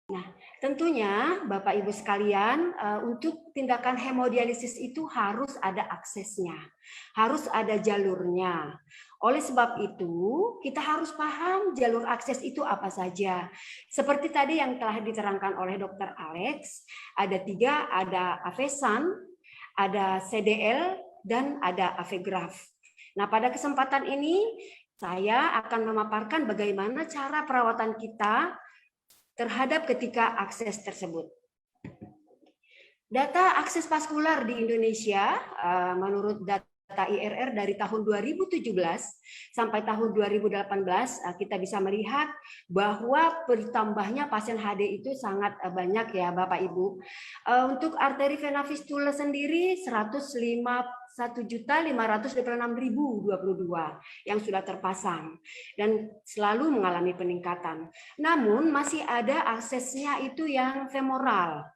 Nah, tentunya Bapak Ibu sekalian, untuk tindakan hemodialisis itu harus ada aksesnya, harus ada jalurnya. Oleh sebab itu, kita harus paham jalur akses itu apa saja. Seperti tadi yang telah diterangkan oleh Dr. Alex, ada 3, ada Avesan, ada CDL, dan ada Avegraf. Nah, pada kesempatan ini saya akan memaparkan bagaimana cara perawatan kita terhadap ketika akses tersebut. Data akses vaskular di Indonesia menurut data IRR dari tahun 2017 sampai tahun 2018 kita bisa melihat bahwa bertambahnya pasien HD itu sangat banyak ya Bapak Ibu. Untuk arteri vena fistula sendiri 151.526.022 yang sudah terpasang dan selalu mengalami peningkatan. Namun masih ada aksesnya itu yang femoral.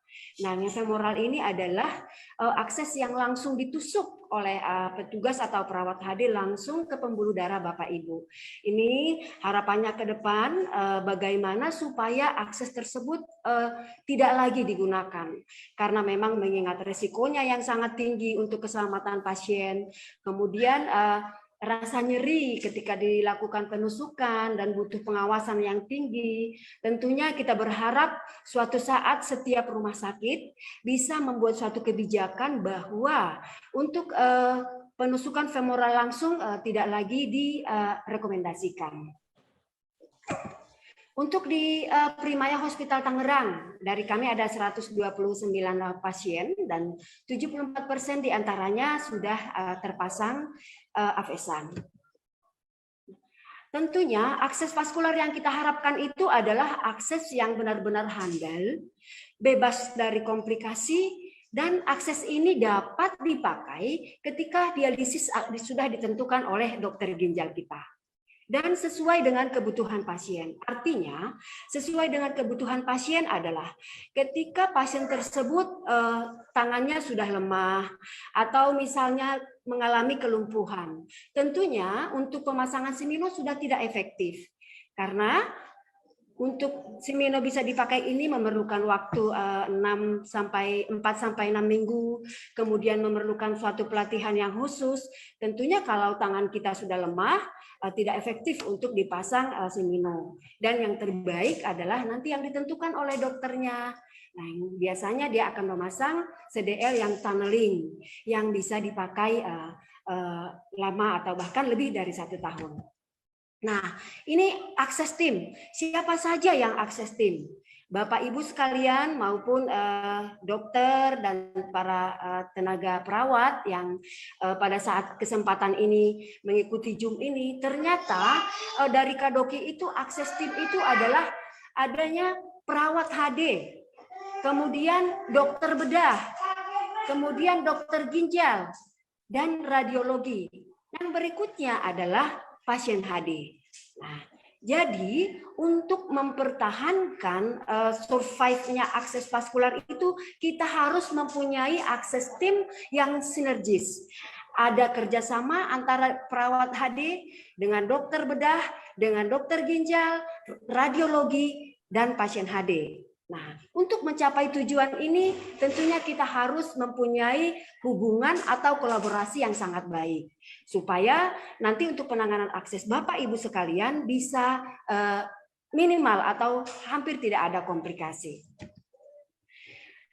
Nah, yang femoral ini adalah akses yang langsung ditusuk oleh petugas atau perawat HD langsung ke pembuluh darah Bapak Ibu. Ini harapannya ke depan bagaimana supaya akses tersebut tidak lagi digunakan. Karena memang mengingat resikonya yang sangat tinggi untuk keselamatan pasien. Kemudian rasa nyeri ketika dilakukan penusukan dan butuh pengawasan yang tinggi. Tentunya kita berharap suatu saat setiap rumah sakit bisa membuat suatu kebijakan bahwa untuk penusukan femoral langsung tidak lagi direkomendasikan. Untuk di Primaya Hospital Tangerang, dari kami ada 129 pasien dan 74% diantaranya sudah terpasang Avesan. Tentunya akses vaskular yang kita harapkan itu adalah akses yang benar-benar handal, bebas dari komplikasi, dan akses ini dapat dipakai ketika dialisis sudah ditentukan oleh dokter ginjal kita. Dan sesuai dengan kebutuhan pasien. Artinya, sesuai dengan kebutuhan pasien adalah ketika pasien tersebut tangannya sudah lemah atau misalnya mengalami kelumpuhan. Tentunya untuk pemasangan Simino sudah tidak efektif. Karena untuk Simino bisa dipakai ini memerlukan waktu 4 sampai 6 minggu, kemudian memerlukan suatu pelatihan yang khusus. Tentunya kalau tangan kita sudah lemah, tidak efektif untuk dipasang Simino. Dan yang terbaik adalah nanti yang ditentukan oleh dokternya. Nah, biasanya dia akan memasang CDL yang tunneling, yang bisa dipakai lama atau bahkan lebih dari 1 tahun. Nah, ini akses tim. Siapa saja yang akses tim? Bapak Ibu sekalian maupun dokter dan para tenaga perawat yang pada saat kesempatan ini mengikuti Zoom ini, ternyata dari Kadoki itu akses tim itu adalah adanya perawat HD, kemudian dokter bedah, kemudian dokter ginjal, dan radiologi. Yang berikutnya adalah pasien HD. Nah, jadi untuk mempertahankan survive-nya akses vaskular itu kita harus mempunyai akses tim yang sinergis. Ada kerjasama antara perawat HD dengan dokter bedah, dengan dokter ginjal, radiologi, dan pasien HD. Nah, untuk mencapai tujuan ini tentunya kita harus mempunyai hubungan atau kolaborasi yang sangat baik. Supaya nanti untuk penanganan akses Bapak Ibu sekalian bisa minimal atau hampir tidak ada komplikasi.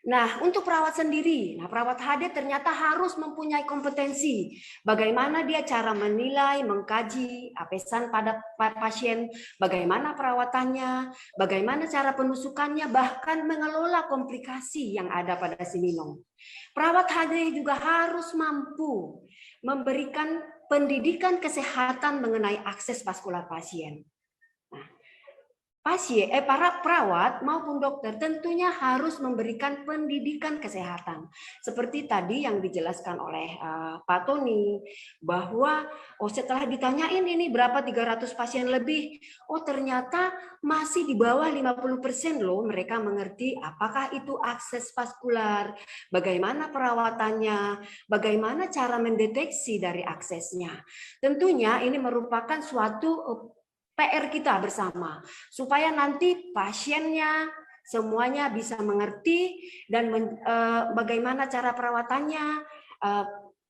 Nah, untuk perawat sendiri, perawat HD ternyata harus mempunyai kompetensi. Bagaimana dia cara menilai, mengkaji apesan pada pasien, bagaimana perawatannya, bagaimana cara penusukannya, bahkan mengelola komplikasi yang ada pada Simino. Perawat HD juga harus mampu memberikan pendidikan kesehatan mengenai akses vaskular pasien. Para perawat maupun dokter tentunya harus memberikan pendidikan kesehatan. Seperti tadi yang dijelaskan oleh Pak Tony, bahwa setelah ditanyain ini berapa 300 pasien lebih, ternyata masih di bawah 50% loh mereka mengerti apakah itu akses vaskular, bagaimana perawatannya, bagaimana cara mendeteksi dari aksesnya. Tentunya ini merupakan suatu PR kita bersama supaya nanti pasiennya semuanya bisa mengerti dan bagaimana cara perawatannya.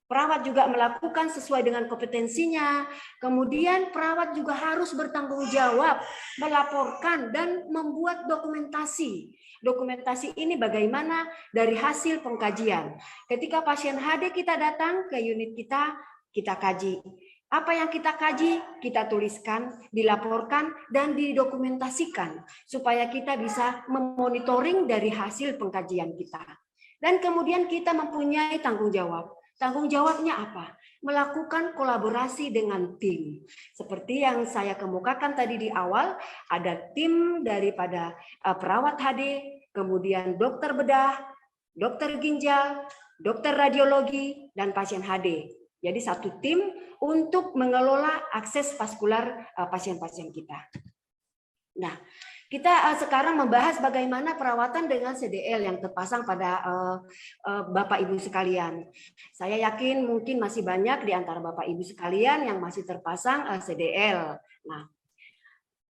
Perawat juga melakukan sesuai dengan kompetensinya. Kemudian perawat juga harus bertanggung jawab, melaporkan dan membuat dokumentasi. Dokumentasi ini bagaimana dari hasil pengkajian. Ketika pasien HD kita datang ke unit kita kaji. Apa yang kita kaji, kita tuliskan, dilaporkan, dan didokumentasikan supaya kita bisa memonitoring dari hasil pengkajian kita. Dan kemudian kita mempunyai tanggung jawab. Tanggung jawabnya apa? Melakukan kolaborasi dengan tim. Seperti yang saya kemukakan tadi di awal, ada tim daripada perawat HD, kemudian dokter bedah, dokter ginjal, dokter radiologi, dan pasien HD. Jadi satu tim untuk mengelola akses vaskular pasien-pasien kita. Nah, kita sekarang membahas bagaimana perawatan dengan CDL yang terpasang pada Bapak Ibu sekalian. Saya yakin mungkin masih banyak di antara Bapak Ibu sekalian yang masih terpasang CDL. Nah,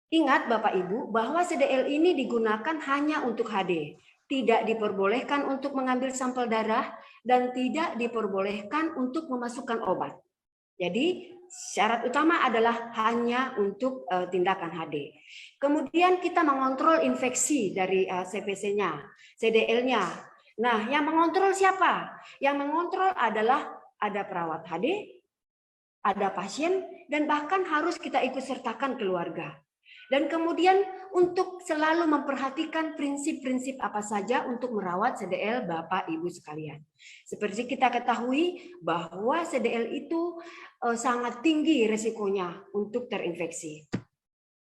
ingat Bapak Ibu bahwa CDL ini digunakan hanya untuk HD. Tidak diperbolehkan untuk mengambil sampel darah dan tidak diperbolehkan untuk memasukkan obat. Jadi syarat utama adalah hanya untuk tindakan HD. Kemudian kita mengontrol infeksi dari CPC-nya, CDL-nya. Nah, yang mengontrol siapa? Yang mengontrol adalah ada perawat HD, ada pasien, dan bahkan harus kita ikut sertakan keluarga. Dan kemudian untuk selalu memperhatikan prinsip-prinsip apa saja untuk merawat CDL Bapak Ibu sekalian. Seperti kita ketahui bahwa CDL itu sangat tinggi resikonya untuk terinfeksi.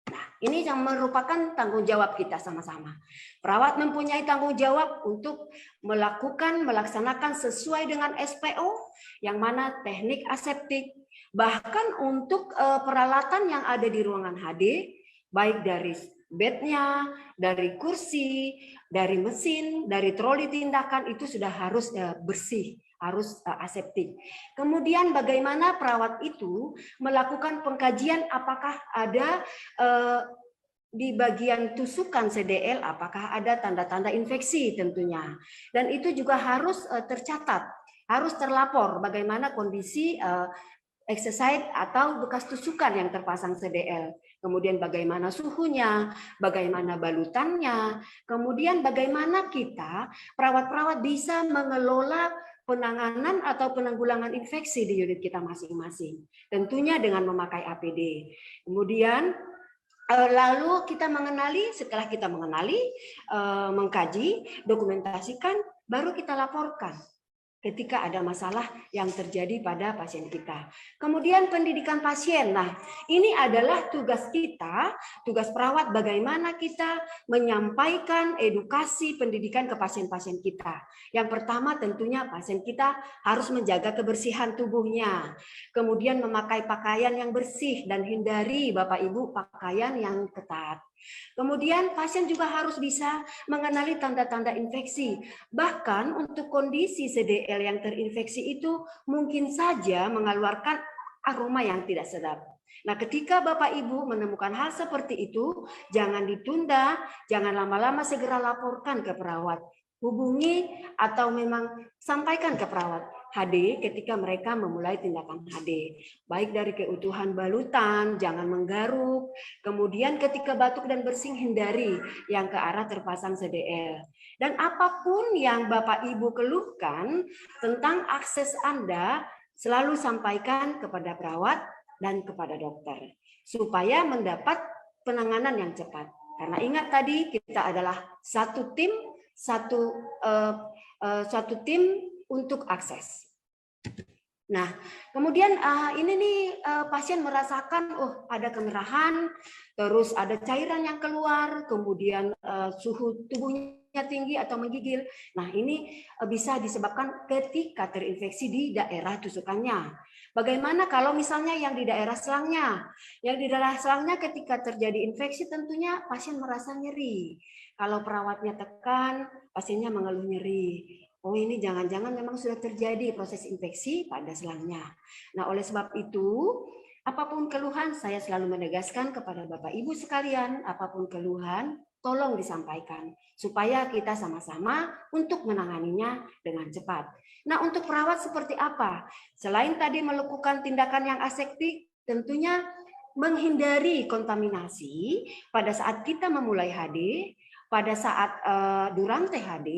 Nah, ini yang merupakan tanggung jawab kita sama-sama. Perawat mempunyai tanggung jawab untuk melaksanakan sesuai dengan SPO, yang mana teknik aseptik, bahkan untuk peralatan yang ada di ruangan HD, baik dari bednya, dari kursi, dari mesin, dari troli tindakan itu sudah harus bersih, harus aseptik. Kemudian bagaimana perawat itu melakukan pengkajian apakah ada di bagian tusukan CDL apakah ada tanda-tanda infeksi tentunya. Dan itu juga harus tercatat, harus terlapor bagaimana kondisi exercise atau bekas tusukan yang terpasang CDL. Kemudian bagaimana suhunya, bagaimana balutannya, kemudian bagaimana kita perawat-perawat bisa mengelola penanganan atau penanggulangan infeksi di unit kita masing-masing. Tentunya dengan memakai APD. Kemudian lalu kita mengenali, setelah kita mengenali, mengkaji, dokumentasikan, baru kita laporkan ketika ada masalah yang terjadi pada pasien kita. Kemudian pendidikan pasien. Nah, ini adalah tugas kita, tugas perawat bagaimana kita menyampaikan edukasi pendidikan ke pasien-pasien kita. Yang pertama tentunya pasien kita harus menjaga kebersihan tubuhnya. Kemudian memakai pakaian yang bersih dan hindari Bapak Ibu pakaian yang ketat. Kemudian pasien juga harus bisa mengenali tanda-tanda infeksi. Bahkan untuk kondisi CDL yang terinfeksi itu mungkin saja mengeluarkan aroma yang tidak sedap. Nah, ketika Bapak Ibu menemukan hal seperti itu, jangan ditunda, jangan lama-lama, segera laporkan ke perawat. Hubungi atau memang sampaikan ke perawat HD ketika mereka memulai tindakan HD. Baik dari keutuhan balutan, jangan menggaruk. Kemudian ketika batuk dan bersin hindari yang ke arah terpasang CDL. Dan apapun yang Bapak Ibu keluhkan tentang akses Anda, selalu sampaikan kepada perawat dan kepada dokter. Supaya mendapat penanganan yang cepat. Karena ingat tadi kita adalah satu tim, satu tim untuk akses. Nah, kemudian ini nih pasien merasakan ada kemerahan, terus ada cairan yang keluar, kemudian suhu tubuhnya tinggi atau menggigil. Nah, ini bisa disebabkan ketika terinfeksi di daerah tusukannya. Bagaimana kalau misalnya yang di daerah selangnya? Yang di daerah selangnya ketika terjadi infeksi tentunya pasien merasa nyeri. Kalau perawatnya tekan, pasiennya mengeluh nyeri. Oh, ini jangan-jangan memang sudah terjadi proses infeksi pada selangnya. Nah, oleh sebab itu, apapun keluhan, saya selalu menegaskan kepada Bapak Ibu sekalian, apapun keluhan, tolong disampaikan supaya kita sama-sama untuk menanganinya dengan cepat. Nah, untuk perawat seperti apa? Selain tadi melakukan tindakan yang aseptik, tentunya menghindari kontaminasi pada saat kita memulai HD, pada saat durang THD,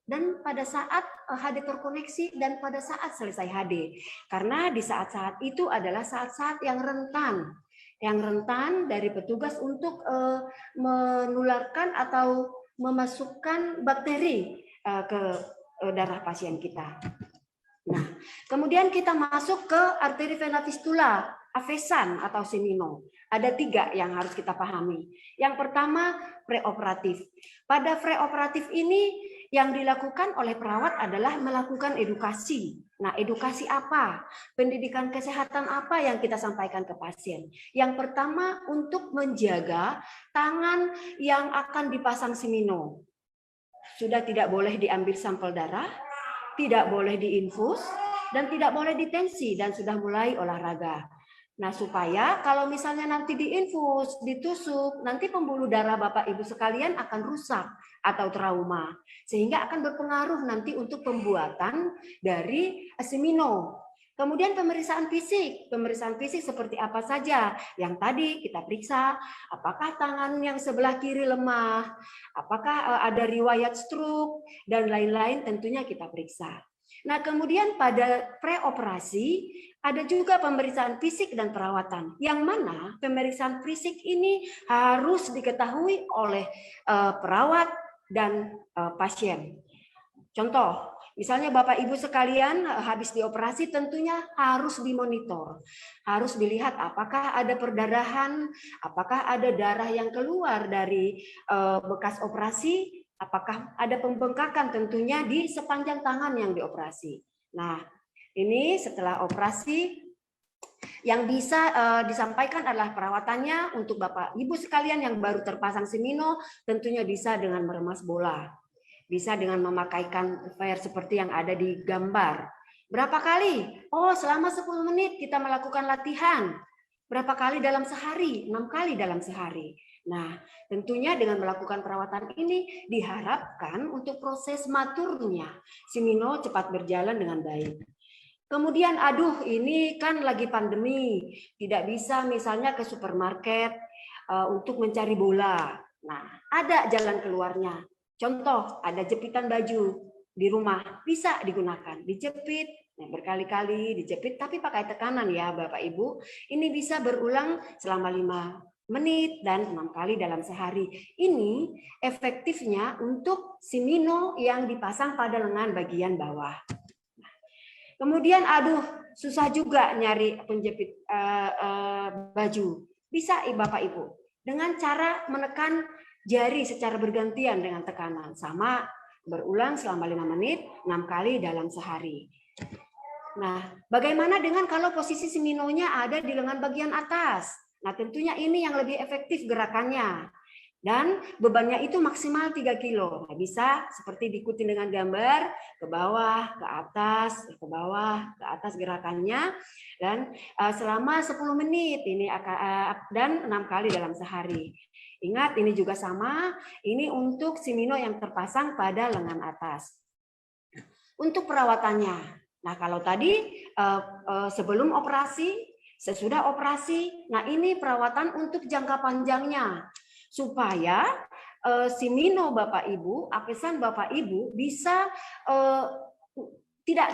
dan pada saat HD terkoneksi dan pada saat selesai HD. Karena di saat-saat itu adalah saat-saat yang rentan dari petugas untuk menularkan atau memasukkan bakteri ke darah pasien kita. Nah, kemudian kita masuk ke arteri vena fistula, avesan atau semino. Ada 3 yang harus kita pahami. Yang pertama, preoperatif. Pada preoperatif ini yang dilakukan oleh perawat adalah melakukan edukasi. Nah, edukasi apa? Pendidikan kesehatan apa yang kita sampaikan ke pasien? Yang pertama, untuk menjaga tangan yang akan dipasang semino. Sudah tidak boleh diambil sampel darah, tidak boleh diinfus, dan tidak boleh ditensi, dan sudah mulai olahraga. Nah, supaya kalau misalnya nanti diinfus, ditusuk, nanti pembuluh darah Bapak Ibu sekalian akan rusak atau trauma. Sehingga akan berpengaruh nanti untuk pembuatan dari semino. Kemudian pemeriksaan fisik seperti apa saja yang tadi kita periksa, apakah tangan yang sebelah kiri lemah, apakah ada riwayat stroke, dan lain-lain tentunya kita periksa. Nah, kemudian pada preoperasi ada juga pemeriksaan fisik dan perawatan, yang mana pemeriksaan fisik ini harus diketahui oleh perawat dan pasien. Contoh, misalnya Bapak Ibu sekalian habis dioperasi tentunya harus dimonitor. Harus dilihat apakah ada perdarahan, apakah ada darah yang keluar dari bekas operasi, apakah ada pembengkakan tentunya di sepanjang tangan yang dioperasi. Nah, ini setelah operasi yang bisa disampaikan adalah perawatannya untuk Bapak Ibu sekalian yang baru terpasang semino, tentunya bisa dengan meremas bola. Bisa dengan memakaikan flare seperti yang ada di gambar. Berapa kali? Oh, selama 10 menit kita melakukan latihan. Berapa kali dalam sehari? 6 kali dalam sehari. Nah, tentunya dengan melakukan perawatan ini diharapkan untuk proses maturnya semino cepat berjalan dengan baik. Kemudian, aduh ini kan lagi pandemi, tidak bisa misalnya ke supermarket untuk mencari bola. Nah, ada jalan keluarnya. Contoh, ada jepitan baju di rumah, bisa digunakan, dijepit, berkali-kali dijepit, tapi pakai tekanan ya Bapak Ibu. Ini bisa berulang selama 5 menit dan 6 kali dalam sehari. Ini efektifnya untuk semino yang dipasang pada lengan bagian bawah. Kemudian, aduh, susah juga nyari penjepit baju. Bisa Bapak Ibu, dengan cara menekan jari secara bergantian dengan tekanan. Sama, berulang selama 5 menit, 6 kali dalam sehari. Nah, bagaimana dengan kalau posisi seminonya ada di lengan bagian atas? Nah, tentunya ini yang lebih efektif gerakannya. Dan bebannya itu maksimal 3 kilo. Nah, bisa seperti diikuti dengan gambar, ke bawah, ke atas, ke bawah, ke atas gerakannya. Dan selama 10 menit ini dan 6 kali dalam sehari. Ingat, ini juga sama, ini untuk semino yang terpasang pada lengan atas. Untuk perawatannya, nah kalau tadi sebelum operasi, sesudah operasi, nah ini perawatan untuk jangka panjangnya, supaya semino Bapak Ibu, apesan Bapak Ibu bisa tidak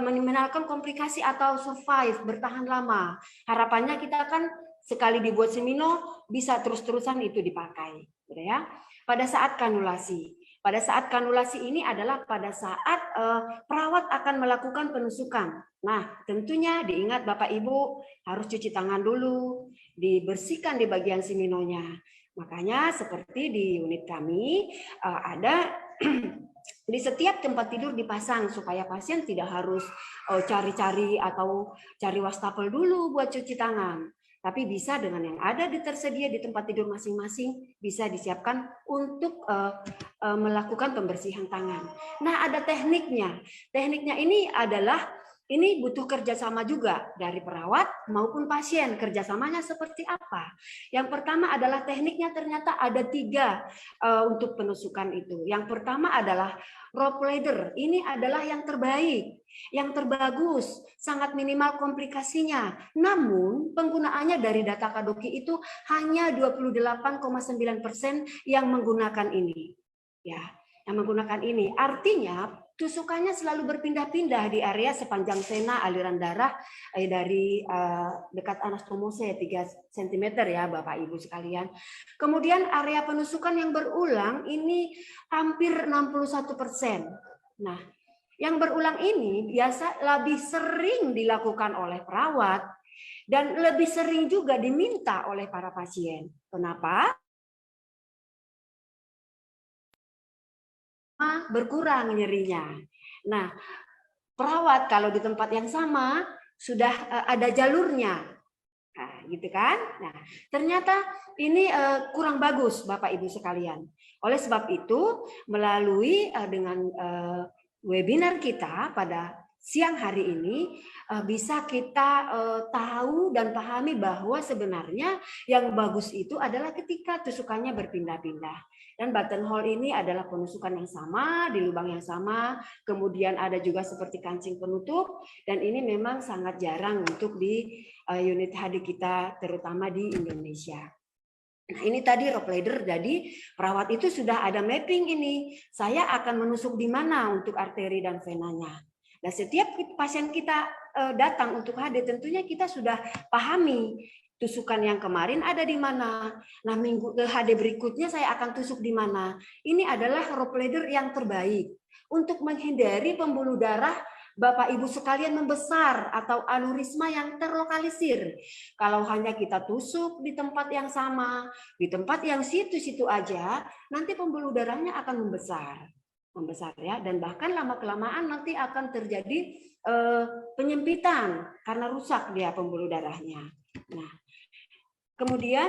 menimbulkan komplikasi atau survive, bertahan lama. Harapannya kita kan sekali dibuat semino bisa terus-terusan itu dipakai, gitu ya. Pada saat kanulasi. Pada saat kanulasi ini adalah pada saat perawat akan melakukan penusukan. Nah, tentunya diingat Bapak Ibu harus cuci tangan dulu, dibersihkan di bagian seminonya. Makanya seperti di unit kami ada di setiap tempat tidur dipasang supaya pasien tidak harus cari-cari atau cari wastafel dulu buat cuci tangan. Tapi bisa dengan yang ada tersedia di tempat tidur masing-masing bisa disiapkan untuk melakukan pembersihan tangan. Nah, ada tekniknya. Tekniknya ini adalah Ini butuh kerjasama juga dari perawat maupun pasien. Kerjasamanya seperti apa? Yang pertama adalah tekniknya ternyata ada 3 untuk penusukan itu. Yang pertama adalah rope ladder. Ini adalah yang terbaik, yang terbagus, sangat minimal komplikasinya. Namun penggunaannya dari data Kadoki itu hanya 28,9% yang menggunakan ini. Ya, yang menggunakan ini. Artinya tusukannya selalu berpindah-pindah di area sepanjang vena aliran darah dari dekat anastomose 3 cm ya Bapak Ibu sekalian. Kemudian area penusukan yang berulang ini hampir 61%. Nah, yang berulang ini biasa lebih sering dilakukan oleh perawat dan lebih sering juga diminta oleh para pasien. Kenapa? Berkurang nyerinya. Nah, perawat kalau di tempat yang sama sudah ada jalurnya, nah, gitu kan? Nah, ternyata ini kurang bagus, Bapak Ibu sekalian. Oleh sebab itu, melalui dengan webinar kita pada siang hari ini bisa kita tahu dan pahami bahwa sebenarnya yang bagus itu adalah ketika tusukannya berpindah-pindah. Dan buttonhole ini adalah penusukan yang sama, di lubang yang sama, kemudian ada juga seperti kancing penutup, dan ini memang sangat jarang untuk di unit HD kita, terutama di Indonesia. Nah, ini tadi rope ladder, jadi perawat itu sudah ada mapping ini. Saya akan menusuk di mana untuk arteri dan venanya. Nah, setiap pasien kita datang untuk HD, tentunya kita sudah pahami tusukan yang kemarin ada di mana. Nah, minggu ke HD berikutnya saya akan tusuk di mana. Ini adalah rope ladder yang terbaik untuk menghindari pembuluh darah Bapak Ibu sekalian membesar atau aneurisma yang terlokalisir. Kalau hanya kita tusuk di tempat yang sama, di tempat yang situ-situ aja, nanti pembuluh darahnya akan membesar ya, dan bahkan lama-kelamaan nanti akan terjadi penyempitan karena rusak dia pembuluh darahnya. Nah, kemudian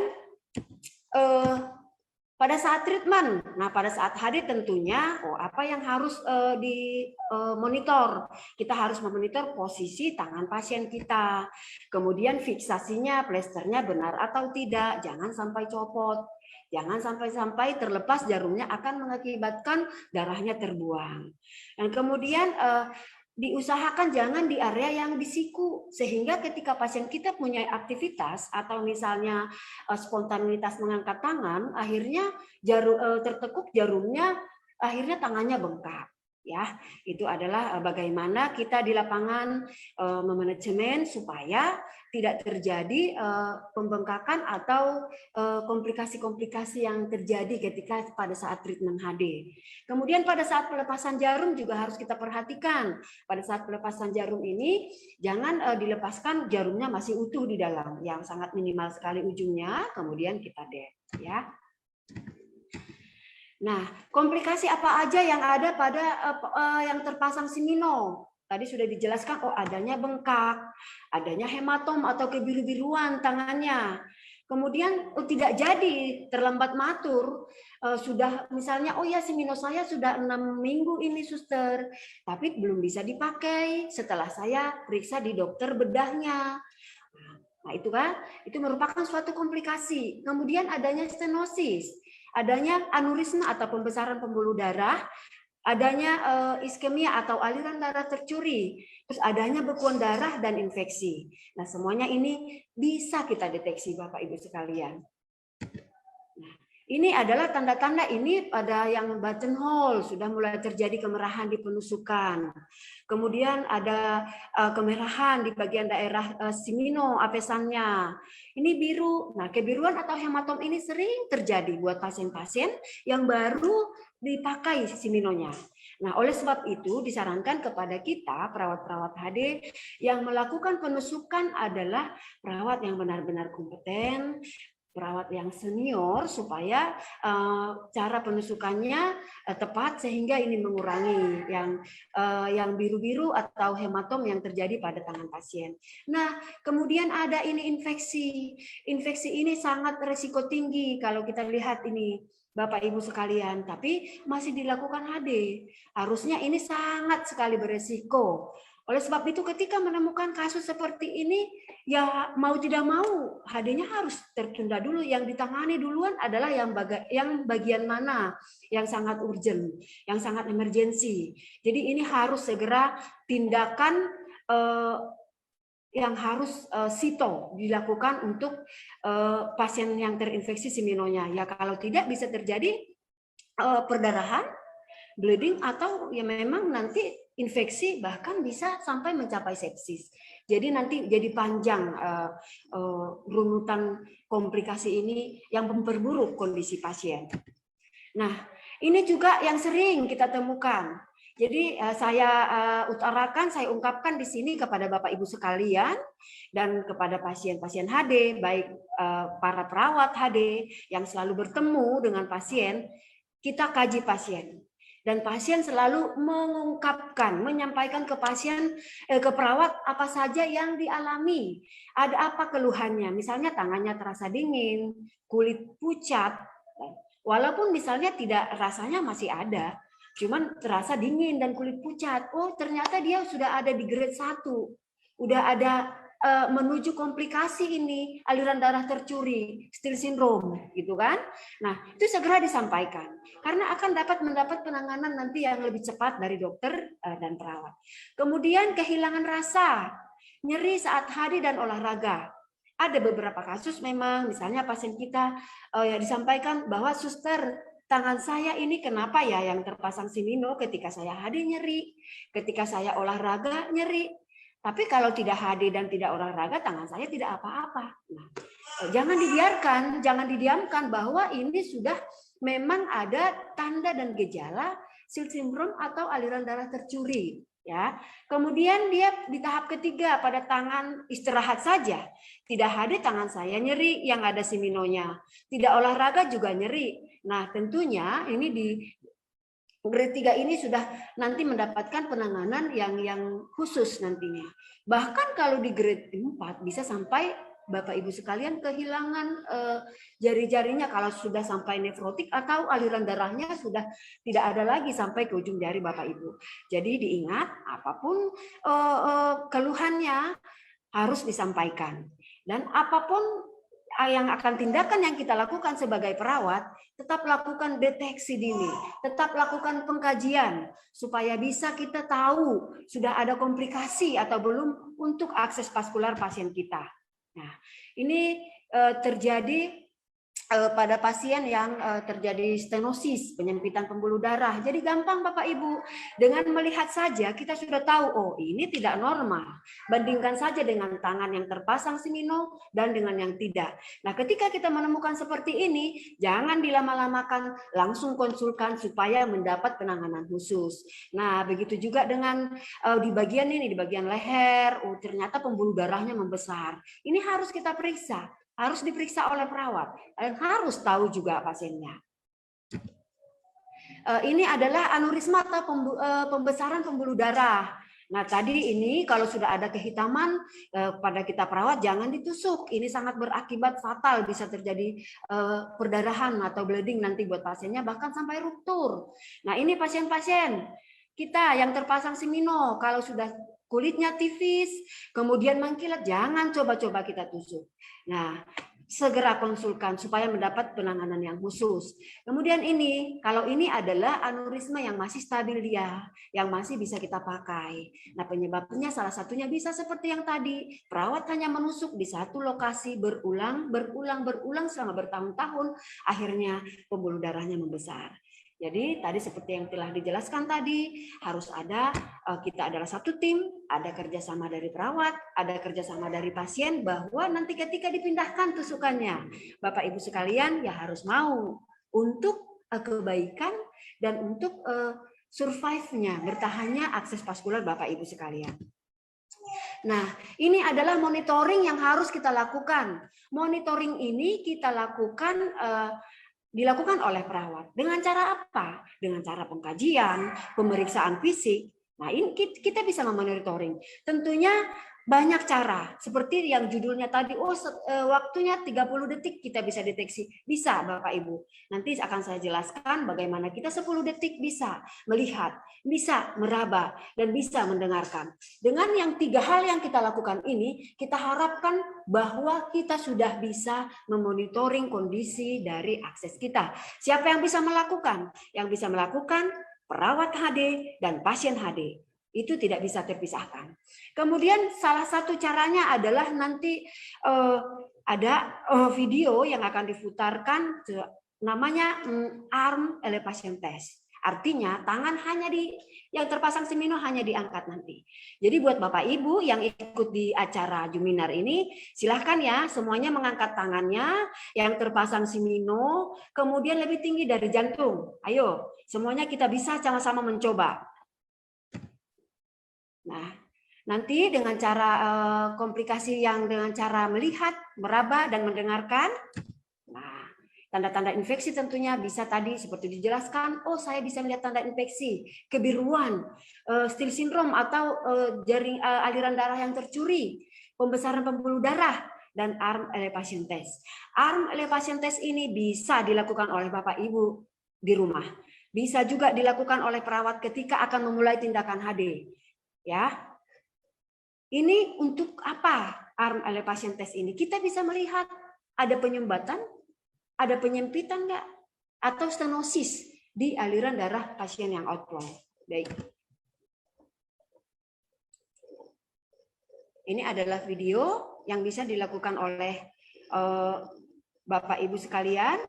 pada saat treatment, nah pada saat HD tentunya apa yang harus dimonitor? Kita harus memonitor posisi tangan pasien kita, kemudian fiksasinya, plesternya benar atau tidak, jangan sampai copot, jangan sampai terlepas jarumnya akan mengakibatkan darahnya terbuang. Dan kemudian diusahakan jangan di area yang disiku, sehingga ketika pasien kita punya aktivitas atau misalnya spontanitas mengangkat tangan, akhirnya tertekuk jarumnya, akhirnya tangannya bengkak. Ya, itu adalah bagaimana kita di lapangan memanajemen supaya tidak terjadi pembengkakan atau komplikasi-komplikasi yang terjadi ketika pada saat treatment HD. Kemudian pada saat pelepasan jarum juga harus kita perhatikan. Pada saat pelepasan jarum ini jangan dilepaskan jarumnya masih utuh di dalam, yang sangat minimal sekali ujungnya, kemudian kita dep ya. Nah, komplikasi apa aja yang ada pada yang terpasang simino? Tadi sudah dijelaskan, adanya bengkak, adanya hematom atau kebiru-biruan tangannya. Kemudian tidak jadi, terlambat matur, sudah misalnya, ya simino saya sudah 6 minggu ini suster, tapi belum bisa dipakai setelah saya periksa di dokter bedahnya. Nah itu kan, itu merupakan suatu komplikasi. Kemudian adanya stenosis, adanya aneurisma atau pembesaran pembuluh darah, adanya iskemia atau aliran darah tercuri, terus adanya bekuan darah dan infeksi. Nah semuanya ini bisa kita deteksi Bapak Ibu sekalian. Nah, ini adalah tanda-tanda ini pada yang buttonhole sudah mulai terjadi kemerahan di penusukan. Kemudian ada kemerahan di bagian daerah simino apesannya. Ini biru. Nah, kebiruan atau hematom ini sering terjadi buat pasien-pasien yang baru dipakai siminonya. Nah, oleh sebab itu disarankan kepada kita perawat-perawat HD yang melakukan penusukan adalah perawat yang benar-benar kompeten, perawat yang senior, supaya cara penusukannya tepat sehingga ini mengurangi yang biru-biru atau hematom yang terjadi pada tangan pasien. Nah, kemudian ada ini infeksi. Infeksi ini sangat risiko tinggi kalau kita lihat ini Bapak Ibu sekalian, tapi masih dilakukan HD. Harusnya ini sangat sekali beresiko. Oleh sebab itu ketika menemukan kasus seperti ini, ya mau tidak mau HD-nya harus tertunda dulu. Yang ditangani duluan adalah yang bagian mana yang sangat urgent, yang sangat emergensi. Jadi ini harus segera tindakan yang harus sito dilakukan untuk pasien yang terinfeksi siminonya. Ya kalau tidak bisa terjadi perdarahan, bleeding, atau ya memang nanti infeksi bahkan bisa sampai mencapai sepsis. Jadi nanti jadi panjang runutan komplikasi ini yang memperburuk kondisi pasien. Nah, ini juga yang sering kita temukan. Jadi saya utarakan, saya ungkapkan di sini kepada Bapak Ibu sekalian dan kepada pasien-pasien HD, baik para perawat HD yang selalu bertemu dengan pasien, kita kaji pasien. Dan pasien selalu mengungkapkan, menyampaikan ke pasien, ke perawat apa saja yang dialami. Ada apa keluhannya? Misalnya tangannya terasa dingin, kulit pucat, walaupun misalnya tidak rasanya masih ada, cuman terasa dingin dan kulit pucat. Oh, ternyata dia sudah ada di grade 1. Udah ada menuju komplikasi ini, aliran darah tercuri, Still syndrome, gitu kan? Nah, itu segera disampaikan karena akan mendapat penanganan nanti yang lebih cepat dari dokter dan perawat. Kemudian kehilangan rasa, nyeri saat HD dan olahraga. Ada beberapa kasus memang, misalnya pasien kita disampaikan bahwa suster, tangan saya ini kenapa ya yang terpasang Simino ketika saya HD nyeri, ketika saya olahraga nyeri. Tapi kalau tidak HD dan tidak olahraga, tangan saya tidak apa-apa. Nah, jangan dibiarkan, jangan didiamkan bahwa ini sudah memang ada tanda dan gejala Still syndrome atau aliran darah tercuri. Ya, kemudian dia di tahap ketiga pada tangan istirahat saja, tidak HD tangan saya nyeri yang ada Siminonya, tidak olahraga juga nyeri. Nah, tentunya ini di grade 3 ini sudah nanti mendapatkan penanganan yang khusus nantinya. Bahkan kalau di grade 4 bisa sampai Bapak Ibu sekalian kehilangan jari-jarinya kalau sudah sampai nefrotik atau aliran darahnya sudah tidak ada lagi sampai ke ujung jari Bapak Ibu. Jadi diingat apapun keluhannya harus disampaikan. Dan apapun yang akan tindakan yang kita lakukan sebagai perawat, tetap lakukan deteksi dini, tetap lakukan pengkajian supaya bisa kita tahu sudah ada komplikasi atau belum untuk akses vaskular pasien kita. Nah, ini terjadi pada pasien yang terjadi stenosis, penyempitan pembuluh darah. Jadi gampang Bapak Ibu, dengan melihat saja kita sudah tahu, oh ini tidak normal. Bandingkan saja dengan tangan yang terpasang Simino dan dengan yang tidak. Nah, ketika kita menemukan seperti ini, jangan dilama-lamakan, langsung konsulkan supaya mendapat penanganan khusus. Nah, begitu juga dengan di bagian ini, di bagian leher, oh ternyata pembuluh darahnya membesar. Ini harus kita periksa. Harus diperiksa oleh perawat dan harus tahu juga pasiennya. Ini adalah aneurisma atau pembesaran pembuluh darah. Nah, tadi ini kalau sudah ada kehitaman pada kita perawat jangan ditusuk. Ini sangat berakibat fatal, bisa terjadi perdarahan atau bleeding nanti buat pasiennya bahkan sampai ruptur. Nah, ini pasien-pasien kita yang terpasang Simino kalau sudah kulitnya tipis, kemudian mengkilat, jangan coba-coba kita tusuk. Nah, segera konsulkan supaya mendapat penanganan yang khusus. Kemudian ini, kalau ini adalah aneurisma yang masih stabil dia, yang masih bisa kita pakai. Nah, penyebabnya salah satunya bisa seperti yang tadi, perawat hanya menusuk di satu lokasi berulang selama bertahun-tahun, akhirnya pembuluh darahnya membesar. Jadi tadi seperti yang telah dijelaskan tadi, harus ada, kita adalah satu tim, ada kerjasama dari perawat, ada kerjasama dari pasien, bahwa nanti ketika dipindahkan tusukannya, Bapak Ibu sekalian ya harus mau untuk kebaikan dan untuk survive-nya, bertahannya akses vaskular Bapak Ibu sekalian. Nah, ini adalah monitoring yang harus kita lakukan. Monitoring ini kita lakukan dilakukan oleh perawat. Dengan cara apa? Dengan cara pengkajian, pemeriksaan fisik. Nah, ini kita bisa memonitoring. Tentunya banyak cara, seperti yang judulnya tadi, waktunya 30 detik kita bisa deteksi. Bisa Bapak Ibu. Nanti akan saya jelaskan bagaimana kita 10 detik bisa melihat, bisa meraba, dan bisa mendengarkan. Dengan yang 3 hal yang kita lakukan ini, kita harapkan bahwa kita sudah bisa memonitoring kondisi dari akses kita. Siapa yang bisa melakukan? Yang bisa melakukan perawat HD dan pasien HD. Itu tidak bisa terpisahkan. Kemudian salah satu caranya adalah nanti ada video yang akan diputarkan, namanya arm elevation test. Artinya tangan hanya yang terpasang Simino hanya diangkat nanti. Jadi buat Bapak Ibu yang ikut di acara Juminar ini, silahkan ya semuanya mengangkat tangannya yang terpasang Simino, kemudian lebih tinggi dari jantung. Ayo, semuanya kita bisa sama-sama mencoba. Nah, nanti dengan cara komplikasi yang dengan cara melihat, meraba, dan mendengarkan. Nah, tanda-tanda infeksi tentunya bisa tadi seperti dijelaskan, saya bisa melihat tanda infeksi, kebiruan, Still syndrome atau jaring aliran darah yang tercuri, pembesaran pembuluh darah, dan arm elevation test. Arm elevation test ini bisa dilakukan oleh Bapak Ibu di rumah. Bisa juga dilakukan oleh perawat ketika akan memulai tindakan HD. Ya, ini untuk apa arm elevation test ini? Kita bisa melihat ada penyumbatan, ada penyempitan nggak, atau stenosis di aliran darah pasien yang outflow. Baik. Ini adalah video yang bisa dilakukan oleh Bapak Ibu sekalian.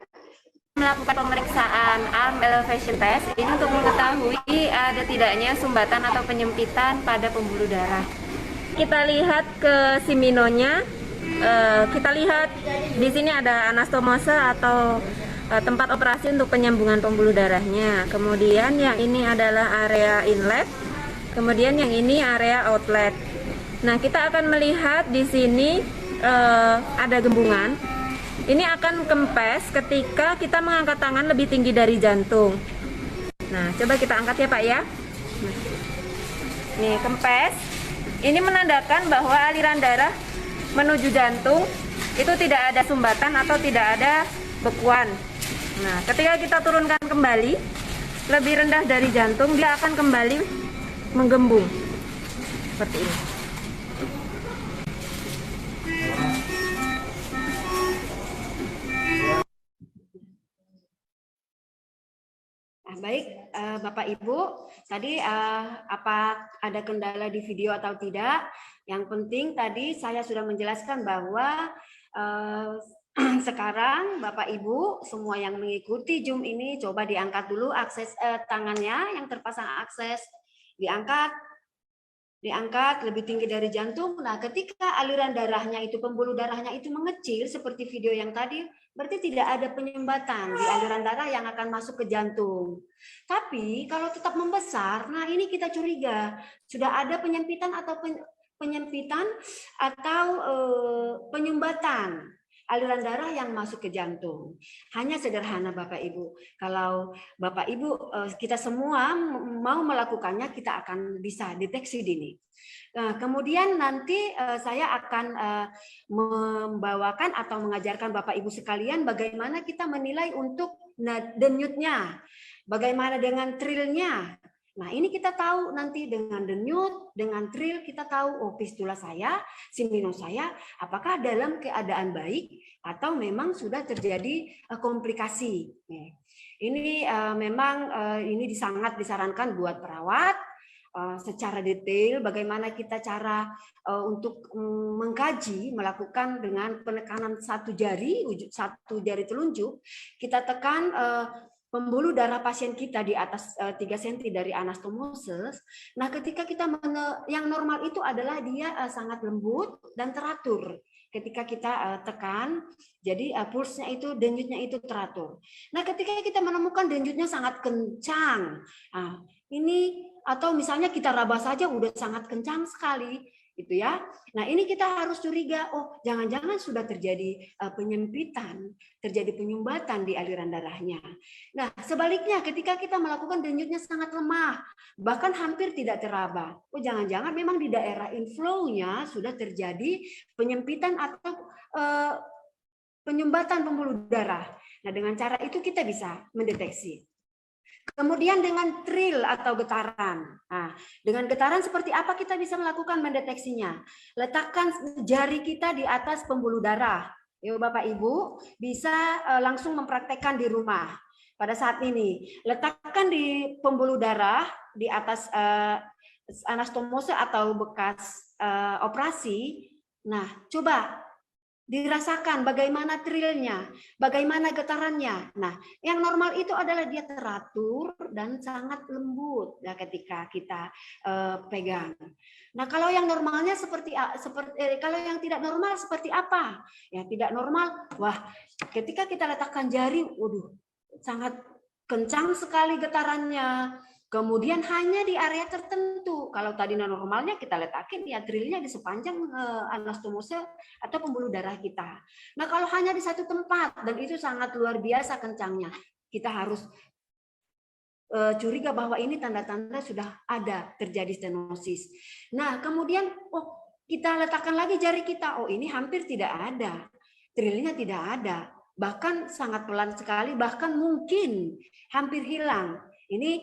Melakukan pemeriksaan arm elevation test ini untuk mengetahui ada tidaknya sumbatan atau penyempitan pada pembuluh darah. Kita lihat ke siminonya, kita lihat di sini ada anastomose atau tempat operasi untuk penyambungan pembuluh darahnya. Kemudian yang ini adalah area inlet, kemudian yang ini area outlet. Nah, kita akan melihat di sini ada gembungan. Ini akan kempes ketika kita mengangkat tangan lebih tinggi dari jantung. Nah, coba kita angkat ya Pak ya. Nah, nih kempes. Ini menandakan bahwa aliran darah menuju jantung itu tidak ada sumbatan atau tidak ada bekuan. Nah, ketika kita turunkan kembali lebih rendah dari jantung, dia akan kembali menggembung seperti ini. Baik, Bapak Ibu, tadi apa ada kendala di video atau tidak? Yang penting tadi saya sudah menjelaskan bahwa sekarang Bapak Ibu semua yang mengikuti Zoom ini coba diangkat dulu akses tangannya yang terpasang akses, diangkat lebih tinggi dari jantung. Nah, ketika aliran darahnya itu, pembuluh darahnya itu mengecil seperti video yang tadi, berarti tidak ada penyumbatan di aliran darah yang akan masuk ke jantung. Tapi kalau tetap membesar, nah ini kita curiga sudah ada penyempitan atau penyumbatan aliran darah yang masuk ke jantung. Hanya sederhana Bapak Ibu. Kalau Bapak Ibu kita semua mau melakukannya, kita akan bisa deteksi dini. Nah, kemudian nanti saya akan membawakan atau mengajarkan Bapak Ibu sekalian bagaimana kita menilai untuk denyutnya, bagaimana dengan trilnya. Nah, ini kita tahu nanti dengan denyut, dengan trill kita tahu fistula saya, simino saya apakah dalam keadaan baik atau memang sudah terjadi komplikasi. Ini memang ini sangat disarankan buat perawat secara detail bagaimana kita cara untuk mengkaji, melakukan dengan penekanan satu jari telunjuk, kita tekan pembuluh darah pasien kita di atas 3 cm dari anastomoses. Nah, ketika kita yang normal itu adalah dia sangat lembut dan teratur. Ketika kita tekan, jadi pulsnya itu, denyutnya itu teratur. Nah, ketika kita menemukan denyutnya sangat kencang, ini atau misalnya kita raba saja udah sangat kencang sekali, gitu ya. Nah, ini kita harus curiga, oh jangan-jangan sudah terjadi penyempitan, terjadi penyumbatan di aliran darahnya. Nah, sebaliknya ketika kita melakukan denyutnya sangat lemah, bahkan hampir tidak teraba, oh jangan-jangan memang di daerah inflow-nya sudah terjadi penyempitan atau penyumbatan pembuluh darah. Nah, dengan cara itu kita bisa mendeteksi. Kemudian dengan trill atau getaran. Nah, dengan getaran seperti apa kita bisa melakukan mendeteksinya? Letakkan jari kita di atas pembuluh darah. Ya, Bapak Ibu bisa langsung mempraktekkan di rumah. Pada saat ini, letakkan di pembuluh darah di atas anastomose atau bekas operasi. Nah, coba dirasakan bagaimana trilnya, bagaimana getarannya. Nah, yang normal itu adalah dia teratur dan sangat lembut ya ketika kita pegang. Nah, kalau yang normalnya seperti kalau yang tidak normal seperti apa? Ya, tidak normal. Wah, ketika kita letakkan jari, waduh, sangat kencang sekali getarannya. Kemudian hanya di area tertentu. Kalau tadi normalnya kita letakin ya trilnya di sepanjang anastomose atau pembuluh darah kita. Nah, kalau hanya di satu tempat dan itu sangat luar biasa kencangnya, kita harus curiga bahwa ini tanda-tanda sudah ada terjadi stenosis. Nah, kemudian kita letakkan lagi jari kita. Oh, ini hampir tidak ada. Trilnya tidak ada. Bahkan sangat pelan sekali, bahkan mungkin hampir hilang. Ini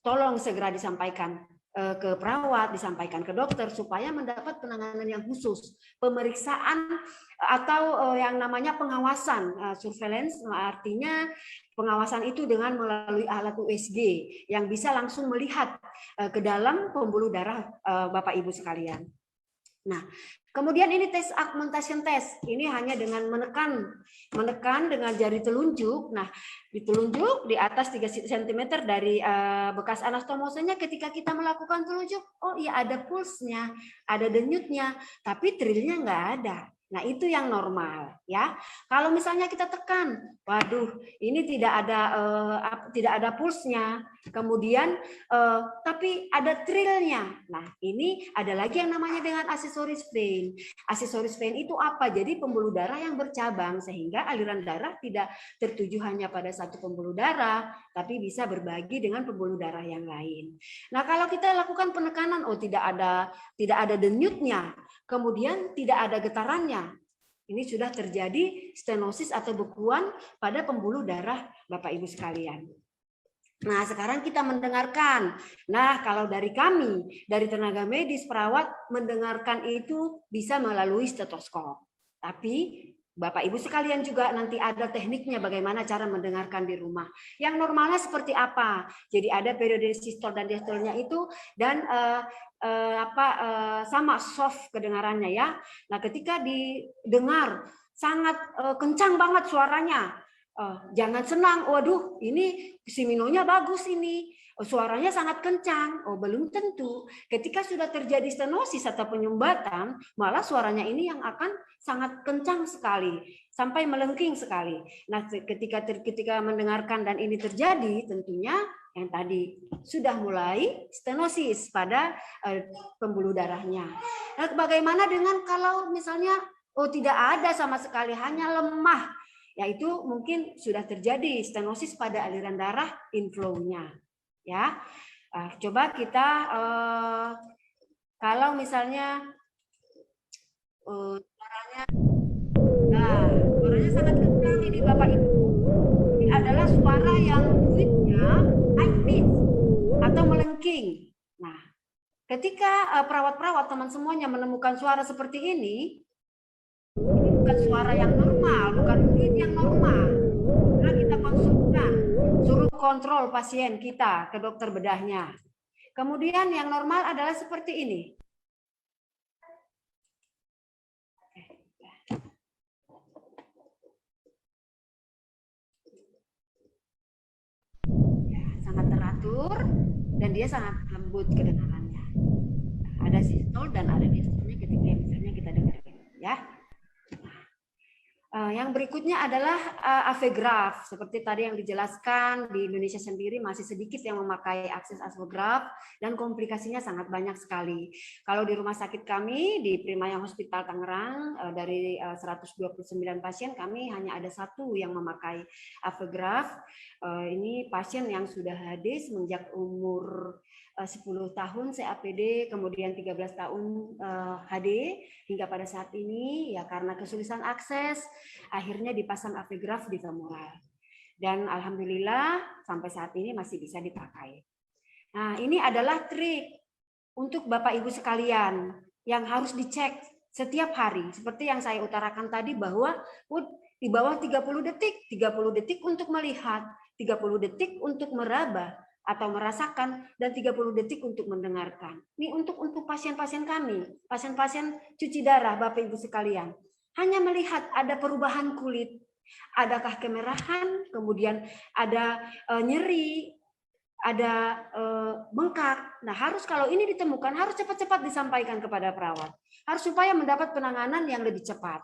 tolong segera disampaikan ke perawat, disampaikan ke dokter supaya mendapat penanganan yang khusus, pemeriksaan atau yang namanya pengawasan, surveillance, artinya pengawasan itu dengan melalui alat USG yang bisa langsung melihat ke dalam pembuluh darah Bapak Ibu sekalian. Nah, kemudian ini tes augmentation test. Ini hanya dengan menekan dengan jari telunjuk. Nah, di telunjuk di atas 3 cm dari bekas anastomosenya, ketika kita melakukan telunjuk, oh iya ada pulsnya, ada denyutnya, tapi trilnya nggak ada. Nah, itu yang normal ya. Kalau misalnya kita tekan, waduh, ini tidak ada pulsnya. Kemudian tapi ada trilnya. Nah, ini ada lagi yang namanya dengan aksesoris vein. Aksesoris vein itu apa? Jadi pembuluh darah yang bercabang sehingga aliran darah tidak tertuju hanya pada satu pembuluh darah, tapi bisa berbagi dengan pembuluh darah yang lain. Nah, kalau kita lakukan penekanan, oh tidak ada denyutnya, kemudian tidak ada getarannya. Ini sudah terjadi stenosis atau bekuan pada pembuluh darah Bapak Ibu sekalian. Nah, sekarang kita mendengarkan. Nah, kalau dari kami, dari tenaga medis, perawat, mendengarkan itu bisa melalui stetoskop. Tapi Bapak Ibu sekalian juga nanti ada tekniknya bagaimana cara mendengarkan di rumah. Yang normalnya seperti apa? Jadi ada periode sistol dan diastolnya itu dan sama soft kedengarannya ya. Nah, ketika didengar sangat kencang banget suaranya. Jangan senang, waduh ini si minonya bagus ini, suaranya sangat kencang. Oh, belum tentu. Ketika sudah terjadi stenosis atau penyumbatan, malah suaranya ini yang akan sangat kencang sekali, sampai melengking sekali. Nah, ketika mendengarkan dan ini terjadi, tentunya yang tadi sudah mulai stenosis pada pembuluh darahnya. Nah, bagaimana dengan kalau misalnya tidak ada sama sekali, hanya lemah? Yaitu mungkin sudah terjadi stenosis pada aliran darah inflow-nya. Ya, coba kita kalau misalnya suaranya sangat kencang ini Bapak Ibu. Ini adalah suara yang fluidnya high pitch atau melengking. Nah, ketika perawat-perawat teman semuanya menemukan suara seperti ini bukan suara yang normal, bukan fluid yang normal. Nah, kita konsultasikan, suruh kontrol pasien kita ke dokter bedahnya. Kemudian yang normal adalah seperti ini. Ya, sangat teratur dan dia sangat lembut kedengarannya. Ada sistol dan ada diastolnya ketika misalnya kita dengar ya. Yang berikutnya adalah AV-graph. Seperti tadi yang dijelaskan, di Indonesia sendiri masih sedikit yang memakai akses AV-graph dan komplikasinya sangat banyak sekali. Kalau di rumah sakit kami di Primaya Hospital Tangerang, dari 129 pasien kami hanya ada 1 yang memakai AV-graph. Ini pasien yang sudah HD semenjak umur 10 tahun CAPD, kemudian 13 tahun HD, hingga pada saat ini ya karena kesulitan akses, akhirnya dipasang AV-graph di femoral. Dan alhamdulillah sampai saat ini masih bisa dipakai. Nah, ini adalah trik untuk Bapak Ibu sekalian yang harus dicek setiap hari. Seperti yang saya utarakan tadi bahwa di bawah 30 detik untuk melihat, 30 detik untuk meraba atau merasakan, dan 30 detik untuk mendengarkan. Ini untuk pasien-pasien kami, pasien-pasien cuci darah, Bapak Ibu sekalian. Hanya melihat ada perubahan kulit, adakah kemerahan, kemudian ada nyeri, ada bengkak. Nah, harus kalau ini ditemukan harus cepat-cepat disampaikan kepada perawat. Harus supaya mendapat penanganan yang lebih cepat.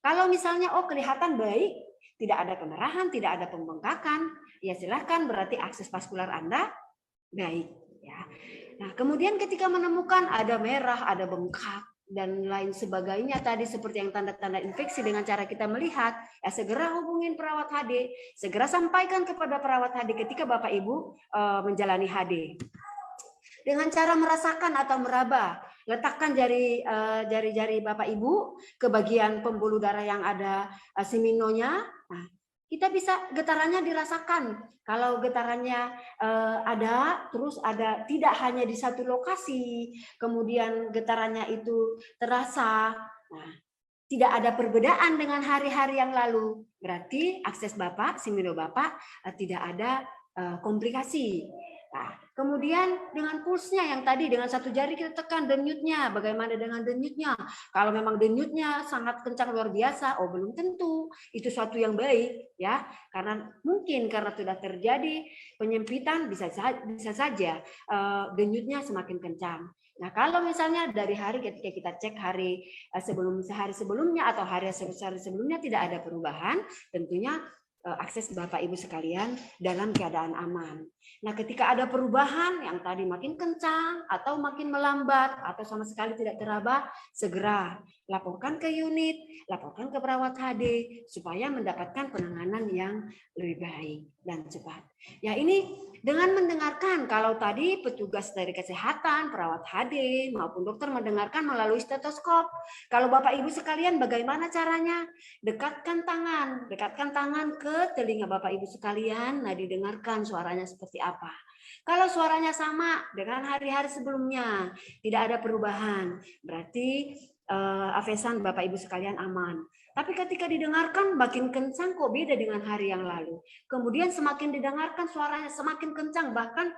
Kalau misalnya kelihatan baik, tidak ada kemerahan, tidak ada pembengkakan, ya silahkan berarti akses vaskular Anda baik. Ya. Nah, kemudian ketika menemukan ada merah, ada bengkak, dan lain sebagainya tadi seperti yang tanda-tanda infeksi dengan cara kita melihat, ya segera hubungin perawat HD, segera sampaikan kepada perawat HD ketika Bapak Ibu menjalani HD. Dengan cara merasakan atau meraba, letakkan jari-jari Bapak Ibu ke bagian pembuluh darah yang ada siminonya. Nah, kita bisa getarannya dirasakan. Kalau getarannya ada, terus ada tidak hanya di satu lokasi, kemudian getarannya itu terasa, nah, tidak ada perbedaan dengan hari-hari yang lalu, berarti akses Bapak, simino Bapak tidak ada komplikasi. Nah, kemudian dengan pulsnya yang tadi dengan satu jari kita tekan denyutnya. Bagaimana dengan denyutnya? Kalau memang denyutnya sangat kencang luar biasa, belum tentu itu suatu yang baik ya. Karena mungkin karena sudah terjadi penyempitan bisa saja denyutnya semakin kencang. Nah, kalau misalnya dari hari ketika kita cek sehari sebelumnya atau hari sebelumnya tidak ada perubahan, tentunya akses Bapak Ibu sekalian dalam keadaan aman. Nah, ketika ada perubahan yang tadi makin kencang atau makin melambat atau sama sekali tidak teraba, segera laporkan ke unit, laporkan ke perawat HD supaya mendapatkan penanganan yang lebih baik dan cepat. Ya, ini dengan mendengarkan, kalau tadi petugas dari kesehatan, perawat HD maupun dokter mendengarkan melalui stetoskop. Kalau Bapak Ibu sekalian bagaimana caranya? Dekatkan tangan ke telinga Bapak Ibu sekalian, nah didengarkan suaranya seperti apa. Kalau suaranya sama dengan hari-hari sebelumnya, tidak ada perubahan, berarti avesan Bapak Ibu sekalian aman. Tapi ketika didengarkan makin kencang kok beda dengan hari yang lalu. Kemudian semakin didengarkan suaranya semakin kencang, bahkan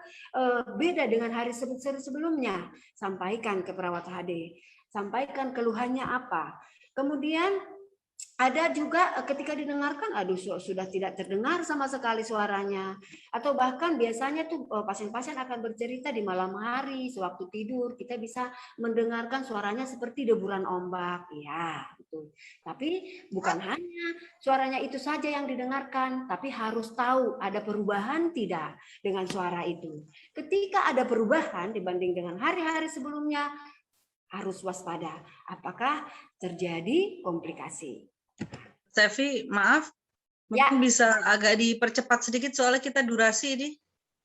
beda dengan hari sebelumnya. Sampaikan ke perawat HD, sampaikan keluhannya apa. Kemudian ada juga ketika didengarkan, sudah tidak terdengar sama sekali suaranya. Atau bahkan biasanya tuh pasien-pasien akan bercerita di malam hari, sewaktu tidur, kita bisa mendengarkan suaranya seperti deburan ombak. Ya, betul. Tapi bukan hanya suaranya itu saja yang didengarkan, tapi harus tahu ada perubahan tidak dengan suara itu. Ketika ada perubahan dibanding dengan hari-hari sebelumnya, harus waspada. Apakah terjadi komplikasi? Sevi, maaf, mungkin bisa agak dipercepat sedikit soalnya kita durasi ini.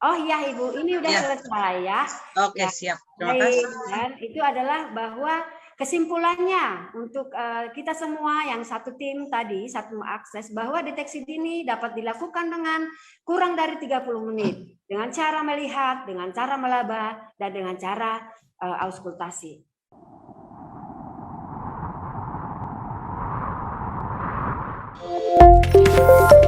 Oh iya Ibu, ini udah selesai ya. Oke, siap. Terima kasih. Dan itu adalah bahwa kesimpulannya untuk kita semua yang satu tim tadi, satu akses, bahwa deteksi dini dapat dilakukan dengan kurang dari 30 menit. Dengan cara melihat, dengan cara melaba, dan dengan cara auskultasi. Thank you.